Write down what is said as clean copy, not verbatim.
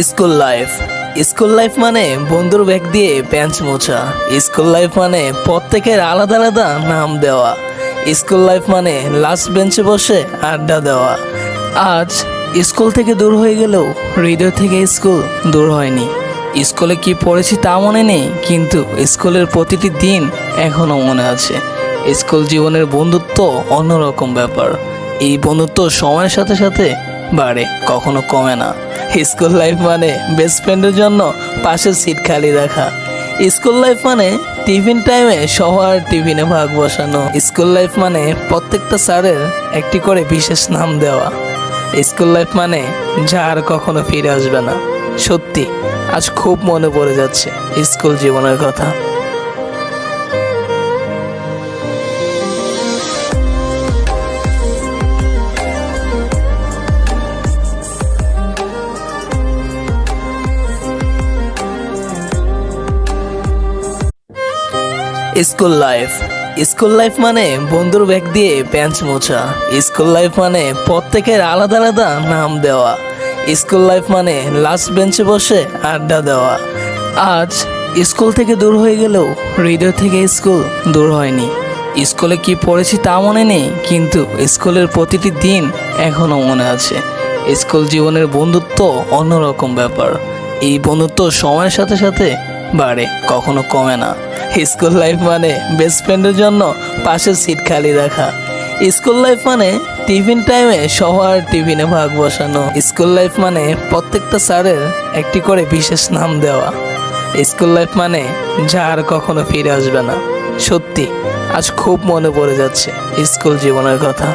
School life মানে বন্ধুর bag দিয়ে বেঞ্চ মোছা। স্কুল লাইফ মানে প্রত্যেকের আলাদা আলাদা নাম দেওয়া। স্কুল লাইফ মানে লাস্ট বেঞ্চে বসে আড্ডা দেওয়া। আজ স্কুল থেকে দূর হয়ে গেলেও হৃদয় থেকে স্কুল দূর হয়নি। স্কুলে কি পড়েছি তা মনে নেই, কিন্তু স্কুলের প্রতিটি দিন এখনো মনে আছে। স্কুল জীবনের বন্ধুত্ব অন্যরকম ব্যাপার। এই বন্ধুত্ব সময়ের সাথে সাথে বাড়ে, কখনো কমে না। স্কুল লাইফ মানে বেস্ট ফ্রেন্ডের জন্য পাশের সিট খালি রাখা। স্কুল লাইফ মানে টিফিন টাইমে সবার টিফিনে ভাগ বসানো। স্কুল লাইফ মানে প্রত্যেকটা স্যারের একটি করে বিশেষ নাম দেওয়া। স্কুল লাইফ মানে যা আর কখনো ফিরে আসবে না। সত্যি আজ খুব মনে পড়ে যাচ্ছে স্কুল জীবনের কথা। স্কুল লাইফ মানে বন্ধুর ব্যাগ দিয়ে বেঞ্চ মোছা। স্কুল লাইফ মানে প্রত্যেকের আলাদা আলাদা নাম দেওয়া। স্কুল লাইফ মানে লাস্ট বেঞ্চে বসে আড্ডা দেওয়া। আজ স্কুল থেকে দূর হয়ে গেলেও হৃদয় থেকে স্কুল দূর হয়নি। স্কুলে কি পড়েছি তা মনে নেই, কিন্তু স্কুলের প্রতিটি দিন এখনো মনে আছে। স্কুল জীবনের বন্ধুত্ব অন্যরকম ব্যাপার। এই বন্ধুত্ব সময়ের সাথে সাথে বাড়ে, কখনো কমে না। স্কুল লাইফ মানে বেস্ট ফ্রেন্ডের জন্য পাশের সিট খালি রাখা। স্কুল লাইফ মানে টিফিন টাইমে সবার টিফিনে ভাগ বসানো। স্কুল লাইফ মানে প্রত্যেকটা স্যারের একটি করে বিশেষ নাম দেওয়া। স্কুল লাইফ মানে যা আর কখনো ফিরে আসবে না। সত্যি আজ খুব মনে পড়ে যাচ্ছে স্কুল জীবনের কথা।